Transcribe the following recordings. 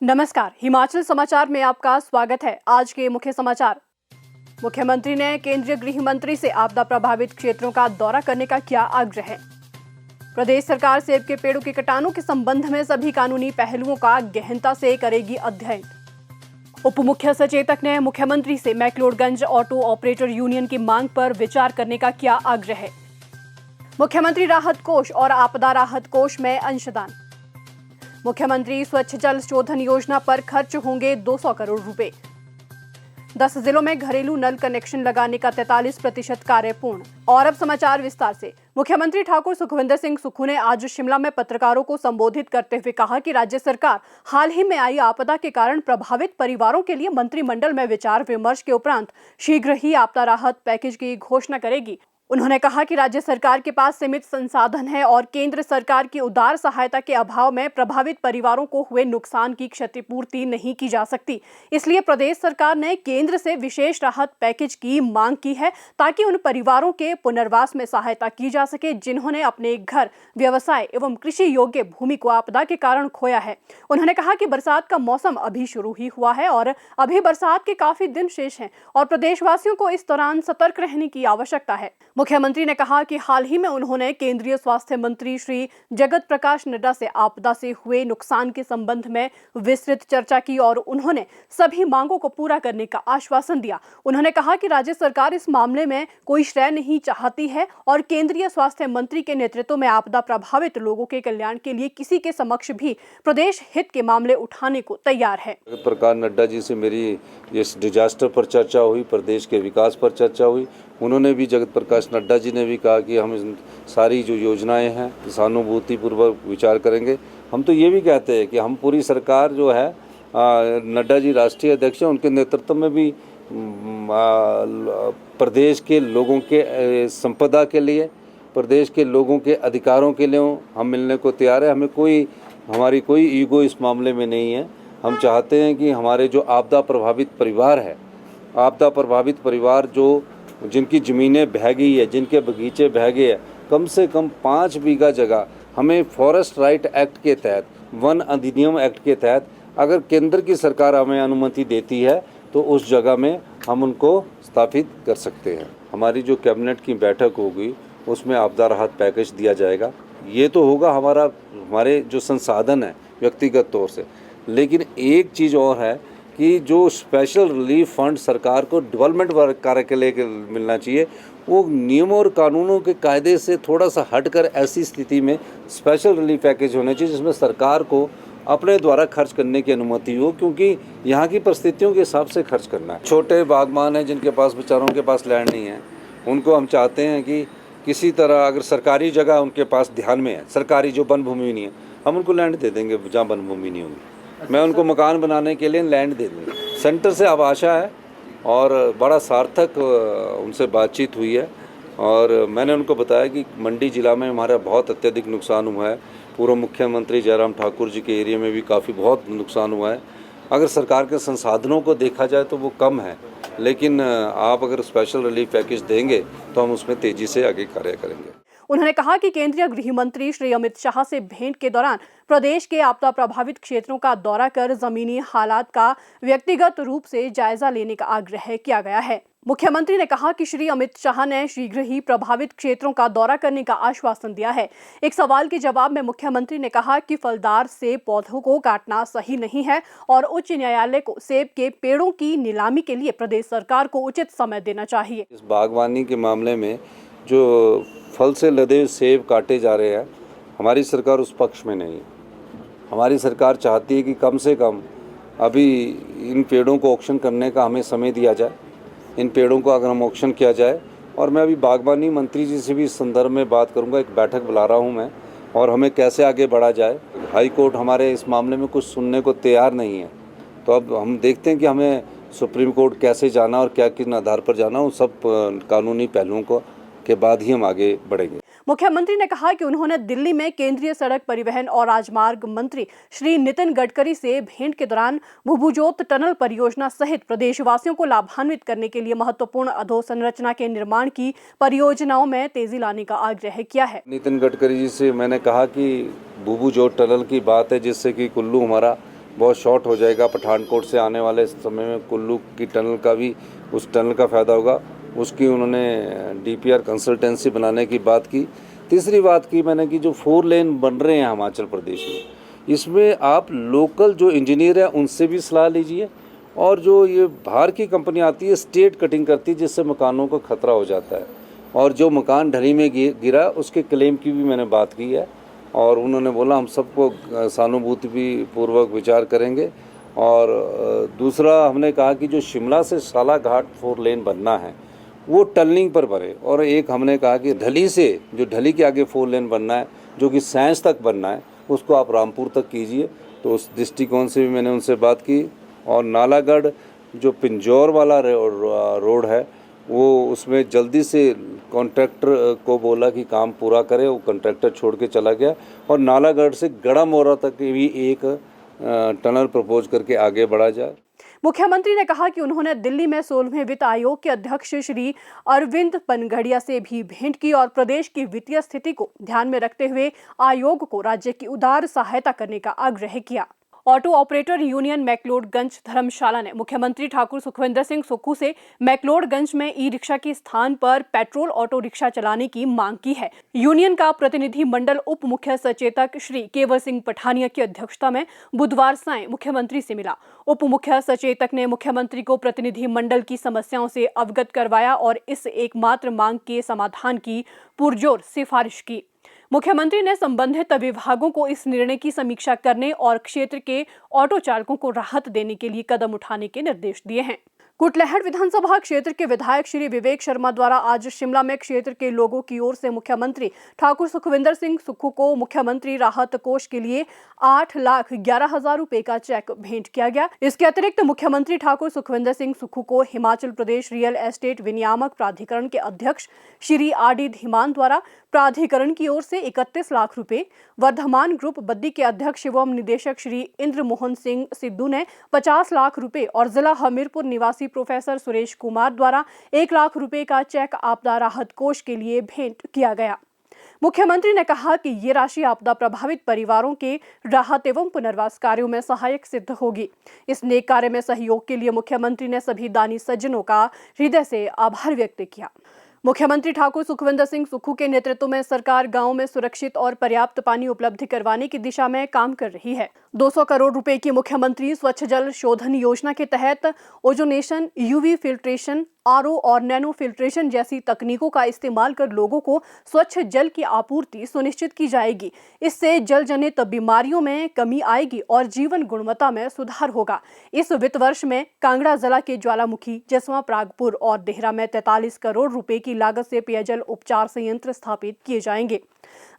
नमस्कार, हिमाचल समाचार में आपका स्वागत है। आज के मुख्य समाचार। मुख्यमंत्री ने केंद्रीय गृह मंत्री से आपदा प्रभावित क्षेत्रों का दौरा करने का किया आग्रह। प्रदेश सरकार सेब के पेड़ों की कटानों के संबंध में सभी कानूनी पहलुओं का गहनता से करेगी अध्ययन। उप मुख्य सचेतक ने मुख्यमंत्री से मैक्लोडगंज ऑटो ऑपरेटर यूनियन की मांग पर विचार करने का किया आग्रह। मुख्यमंत्री राहत कोष और आपदा राहत कोष में अंशदान। मुख्यमंत्री स्वच्छ जल शोधन योजना पर खर्च होंगे 200 करोड़ रुपए। 10 जिलों में घरेलू नल कनेक्शन लगाने का 43% कार्य पूर्ण। और अब समाचार विस्तार से। मुख्यमंत्री ठाकुर सुखविंदर सिंह सुक्खू ने आज शिमला में पत्रकारों को संबोधित करते हुए कहा कि राज्य सरकार हाल ही में आई आपदा के कारण प्रभावित परिवारों के लिए मंत्रिमंडल में विचार विमर्श के उपरांत शीघ्र ही आपदा राहत पैकेज की घोषणा करेगी। उन्होंने कहा कि राज्य सरकार के पास सीमित संसाधन है और केंद्र सरकार की उदार सहायता के अभाव में प्रभावित परिवारों को हुए नुकसान की क्षतिपूर्ति नहीं की जा सकती। इसलिए प्रदेश सरकार ने केंद्र से विशेष राहत पैकेज की मांग की है ताकि उन परिवारों के पुनर्वास में सहायता की जा सके जिन्होंने अपने घर, व्यवसाय एवं कृषि योग्य भूमि को आपदा के कारण खोया है। उन्होंने कहा कि बरसात का मौसम अभी शुरू ही हुआ है और अभी बरसात के काफी दिन शेष हैं और प्रदेशवासियों को इस दौरान सतर्क रहने की आवश्यकता है। मुख्यमंत्री ने कहा कि हाल ही में उन्होंने केंद्रीय स्वास्थ्य मंत्री श्री जगत प्रकाश नड्डा से आपदा से हुए नुकसान के संबंध में विस्तृत चर्चा की और उन्होंने सभी मांगों को पूरा करने का आश्वासन दिया। उन्होंने कहा कि राज्य सरकार इस मामले में कोई श्रेय नहीं चाहती है और केंद्रीय स्वास्थ्य मंत्री के नेतृत्व में आपदा प्रभावित लोगों के कल्याण के लिए किसी के समक्ष भी प्रदेश हित के मामले उठाने को तैयार है। जगत प्रकाश नड्डा जी से मेरी इस डिजास्टर पर चर्चा हुई, प्रदेश के विकास पर चर्चा हुई। उन्होंने भी, जगत प्रकाश नड्डा जी ने भी कहा कि हम सारी जो योजनाएं हैं सहानुभूतिपूर्वक विचार करेंगे। हम तो ये भी कहते हैं कि हम पूरी सरकार जो है, नड्डा जी राष्ट्रीय अध्यक्ष हैं, उनके नेतृत्व में भी प्रदेश के लोगों के संपदा के लिए, प्रदेश के लोगों के अधिकारों के लिए हम मिलने को तैयार है। हमारी कोई ईगो इस मामले में नहीं है। हम चाहते हैं कि हमारे जो आपदा प्रभावित परिवार है, आपदा प्रभावित परिवार जिनकी ज़मीनें बह गई है, जिनके बगीचे बह गए हैं, कम से कम 5 बीघा जगह हमें फॉरेस्ट राइट एक्ट के तहत, वन अधिनियम एक्ट के तहत अगर केंद्र की सरकार हमें अनुमति देती है तो उस जगह में हम उनको स्थापित कर सकते हैं। हमारी जो कैबिनेट की बैठक होगी उसमें आपदा राहत पैकेज दिया जाएगा। ये तो होगा हमारे जो संसाधन है व्यक्तिगत तौर से, लेकिन एक चीज़ और है कि जो स्पेशल रिलीफ फंड सरकार को डेवलपमेंट कार्य के लिए मिलना चाहिए, वो नियमों और कानूनों के कायदे से थोड़ा सा हटकर ऐसी स्थिति में स्पेशल रिलीफ पैकेज होने चाहिए जिसमें सरकार को अपने द्वारा खर्च करने की अनुमति हो, क्योंकि यहाँ की परिस्थितियों के हिसाब से खर्च करना है। छोटे बागबान हैं जिनके पास, बेचारों के पास लैंड नहीं है, उनको हम चाहते हैं कि किसी तरह अगर सरकारी जगह उनके पास ध्यान में है, सरकारी जो वन भूमि नहीं है, हम उनको लैंड दे देंगे जहाँ वन भूमि नहीं होगी। मैं उनको मकान बनाने के लिए लैंड दे दूँगा। सेंटर से अब आशा है और बड़ा सार्थक उनसे बातचीत हुई है और मैंने उनको बताया कि मंडी ज़िला में हमारा बहुत अत्यधिक नुकसान हुआ है। पूर्व मुख्यमंत्री जयराम ठाकुर जी के एरिया में भी काफ़ी बहुत नुकसान हुआ है। अगर सरकार के संसाधनों को देखा जाए तो वो कम है, लेकिन आप अगर स्पेशल रिलीफ पैकेज देंगे तो हम उसमें तेज़ी से आगे कार्य करेंगे। उन्होंने कहा कि केंद्रीय गृह मंत्री श्री अमित शाह से भेंट के दौरान प्रदेश के आपदा प्रभावित क्षेत्रों का दौरा कर जमीनी हालात का व्यक्तिगत रूप से जायजा लेने का आग्रह किया गया है। मुख्यमंत्री ने कहा कि श्री अमित शाह ने शीघ्र ही प्रभावित क्षेत्रों का दौरा करने का आश्वासन दिया है। एक सवाल के जवाब में मुख्यमंत्री ने कहा कि फलदार सेब पौधों को काटना सही नहीं है और उच्च न्यायालय को सेब के पेड़ों की नीलामी के लिए प्रदेश सरकार को उचित समय देना चाहिए। इस बागवानी के मामले में जो फल से लदे सेब काटे जा रहे हैं, हमारी सरकार उस पक्ष में नहीं है। हमारी सरकार चाहती है कि कम से कम अभी इन पेड़ों को ऑक्शन करने का हमें समय दिया जाए। इन पेड़ों को अगर हम ऑक्शन किया जाए, और मैं अभी बागवानी मंत्री जी से भी इस संदर्भ में बात करूंगा, एक बैठक बुला रहा हूं मैं, और हमें कैसे आगे बढ़ा जाए। हाई कोर्ट हमारे इस मामले में कुछ सुनने को तैयार नहीं है, तो अब हम देखते हैं कि हमें सुप्रीम कोर्ट कैसे जाना और क्या किन आधार पर जाना, उन सब कानूनी पहलुओं को के बाद ही हम आगे बढ़ेंगे। मुख्यमंत्री ने कहा कि उन्होंने दिल्ली में केंद्रीय सड़क परिवहन और राजमार्ग मंत्री श्री नितिन गडकरी से भेंट के दौरान भुभुजोत टनल परियोजना सहित प्रदेशवासियों को लाभान्वित करने के लिए महत्वपूर्ण अधोसंरचना के निर्माण की परियोजनाओं में तेजी लाने का आग्रह किया है। नितिन गडकरी जी से मैंने कहा कि भुभुजोत टनल की बात है, जिससे कि कुल्लू हमारा बहुत शॉर्ट हो जाएगा। पठानकोट से आने वाले समय में कुल्लू की टनल का भी, उस टनल का फ़ायदा होगा। उसकी उन्होंने DPR कंसल्टेंसी बनाने की बात की। तीसरी बात की मैंने कि जो 4 लेन बन रहे हैं हिमाचल प्रदेश में, इसमें आप लोकल जो इंजीनियर हैं उनसे भी सलाह लीजिए, और जो ये बाहर की कंपनी आती है स्टेट कटिंग करती है, जिससे मकानों को खतरा हो जाता है। और जो मकान ढली में गिरा उसके क्लेम की भी मैंने बात की है, और उन्होंने बोला हम सबको सहानुभूति भी पूर्वक विचार करेंगे। और दूसरा हमने कहा कि जो शिमला से सालाघाट 4 लेन बनना है वो टनलिंग पर बने, और एक हमने कहा कि ढली से, जो ढली के आगे 4 लेन बनना है जो कि साइंस तक बनना है, उसको आप रामपुर तक कीजिए। तो उस दृष्टिकोण से भी मैंने उनसे बात की। और नालागढ़ जो पिंजौर वाला रोड है, वो उसमें जल्दी से कॉन्ट्रैक्टर को बोला कि काम पूरा करे, वो कॉन्ट्रैक्टर छोड़ के चला गया। और नालागढ़ से गड़ामोरा तक भी एक टनल प्रपोज करके आगे बढ़ा जाए। मुख्यमंत्री ने कहा कि उन्होंने दिल्ली में 16वें वित्त आयोग के अध्यक्ष श्री अरविंद पनघड़िया से भी भेंट की और प्रदेश की वित्तीय स्थिति को ध्यान में रखते हुए आयोग को राज्य की उदार सहायता करने का आग्रह किया। ऑटो ऑपरेटर यूनियन मैक्लोडगंज धर्मशाला ने मुख्यमंत्री ठाकुर सुखविंदर सिंह सुक्खू से मैक्लोडगंज में ई रिक्शा के स्थान पर पेट्रोल ऑटो रिक्शा चलाने की मांग की है। यूनियन का प्रतिनिधि मंडल उप मुख्य सचेतक श्री केवल सिंह पठानिया की अध्यक्षता में बुधवार सायं मुख्यमंत्री से मिला। उप मुख्य सचेतक ने मुख्यमंत्री को प्रतिनिधि मंडल की समस्याओं से अवगत करवाया और इस एकमात्र मांग के समाधान की पुरजोर सिफारिश की। मुख्यमंत्री ने संबंधित विभागों को इस निर्णय की समीक्षा करने और क्षेत्र के ऑटो चालकों को राहत देने के लिए कदम उठाने के निर्देश दिए हैं। कुटलैहड़ विधानसभा क्षेत्र के विधायक श्री विवेक शर्मा द्वारा आज शिमला में क्षेत्र के लोगों की ओर से मुख्यमंत्री ठाकुर सुखविंदर सिंह सुक्खू को मुख्यमंत्री राहत कोष के लिए 8,11,000 रुपए का चेक भेंट किया गया। इसके अतिरिक्त मुख्यमंत्री ठाकुर सुखविंदर सिंह सुक्खू को हिमाचल प्रदेश रियल एस्टेट विनियामक प्राधिकरण के अध्यक्ष श्री RD धीमान द्वारा प्राधिकरण की ओर से 31 लाख रुपए, वर्धमान ग्रुप बद्दी के अध्यक्ष एवं निदेशक श्री इंद्र मोहन सिंह सिद्धू ने 50 लाख रुपए और जिला हमीरपुर निवासी प्रोफेसर सुरेश कुमार द्वारा 1 लाख रुपए का चेक आपदा राहत कोष के लिए भेंट किया गया। मुख्यमंत्री ने कहा कि ये राशि आपदा प्रभावित परिवारों के राहत एवं पुनर्वास कार्यों में सहायक सिद्ध होगी। इस नेक कार्य में सहयोग के लिए मुख्यमंत्री ने सभी दानी सज्जनों का हृदय से आभार व्यक्त किया। मुख्यमंत्री ठाकुर सुखविंदर सिंह सुक्खू के नेतृत्व में सरकार गांव में सुरक्षित और पर्याप्त पानी उपलब्ध करवाने की दिशा में काम कर रही है। 200 करोड़ रुपए की मुख्यमंत्री स्वच्छ जल शोधन योजना के तहत ओजोनेशन, UV फिल्ट्रेशन, RO और नैनो फिल्ट्रेशन जैसी तकनीकों का इस्तेमाल कर लोगों को स्वच्छ जल की आपूर्ति सुनिश्चित की जाएगी। इससे जल जनित बीमारियों में कमी आएगी और जीवन गुणवत्ता में सुधार होगा। इस वित्त वर्ष में कांगड़ा जिला के ज्वालामुखी, जसवां परागपुर और देहरा में 43 करोड़ रुपए की लागत से पेयजल उपचार संयंत्र स्थापित किए जाएंगे।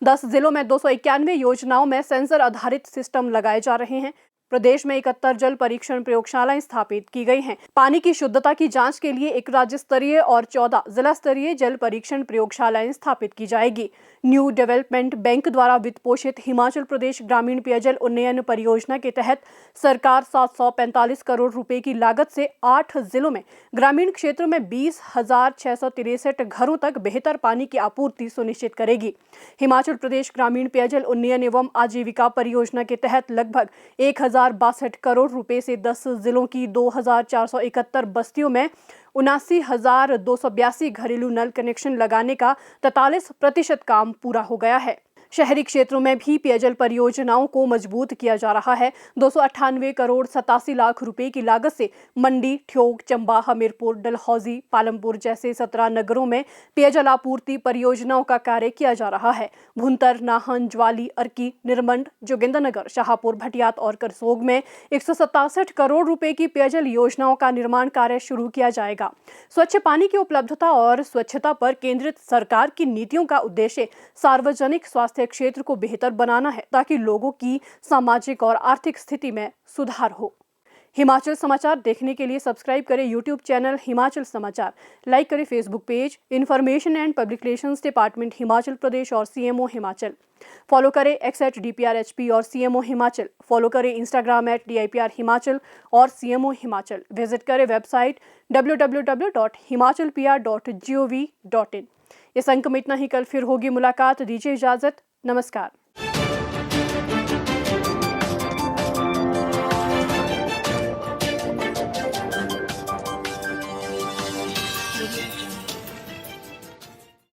10 जिलों में 291 योजनाओं में सेंसर आधारित सिस्टम लगाए जा रहे हैं। प्रदेश में 71 जल परीक्षण प्रयोगशालाएं स्थापित की गई हैं। पानी की शुद्धता की जांच के लिए एक राज्य स्तरीय और 14 जिला स्तरीय जल परीक्षण प्रयोगशालाएं स्थापित की जाएगी। न्यू डेवलपमेंट बैंक द्वारा वित्त पोषित हिमाचल प्रदेश ग्रामीण पेयजल उन्नयन परियोजना के तहत सरकार 745 करोड़ रुपए की लागत से 8 जिलों में ग्रामीण क्षेत्रों में 20,663 घरों तक बेहतर पानी की आपूर्ति सुनिश्चित करेगी। हिमाचल प्रदेश ग्रामीण पेयजल उन्नयन एवं आजीविका परियोजना के तहत लगभग 1,062 करोड़ रुपए से 10 जिलों की 2,471 बस्तियों में 79,282 घरेलू नल कनेक्शन लगाने का 43% काम पूरा हो गया है। शहरी क्षेत्रों में भी पेयजल परियोजनाओं को मजबूत किया जा रहा है। 298 करोड़ 87 लाख रुपए की लागत से मंडी, ठियोग, चंबा, हमीरपुर, डलहौजी, पालमपुर जैसे 17 नगरों में पेयजल आपूर्ति परियोजनाओं का कार्य किया जा रहा है। भुंतर, नाहन, ज्वाली, अर्की, निरमंड, जोगिंद्रनगर, शाहपुर, भटियात और करसोग में 167 करोड़ रुपए की पेयजल योजनाओं का निर्माण कार्य शुरू किया जाएगा। स्वच्छ पानी की उपलब्धता और स्वच्छता पर केंद्रित सरकार की नीतियों का उद्देश्य सार्वजनिक स्वास्थ्य क्षेत्र को बेहतर बनाना है ताकि लोगों की सामाजिक और आर्थिक स्थिति में सुधार हो। हिमाचल समाचार देखने के लिए सब्सक्राइब करें यूट्यूब चैनल हिमाचल समाचार, लाइक करें Facebook page information and public relations department Himachal Pradesh और CMO हिमाचल। फॉलो करें @DPRHP और CMO हिमाचल। फॉलो करें इंस्टाग्राम @DIPR हिमाचल और CMO हिमाचल। विजिट करें वेबसाइट www.himachalpr.gov.in। इस अंक में इतना ही। कल फिर होगी मुलाकात। दीजिए इजाजत। नमस्कार।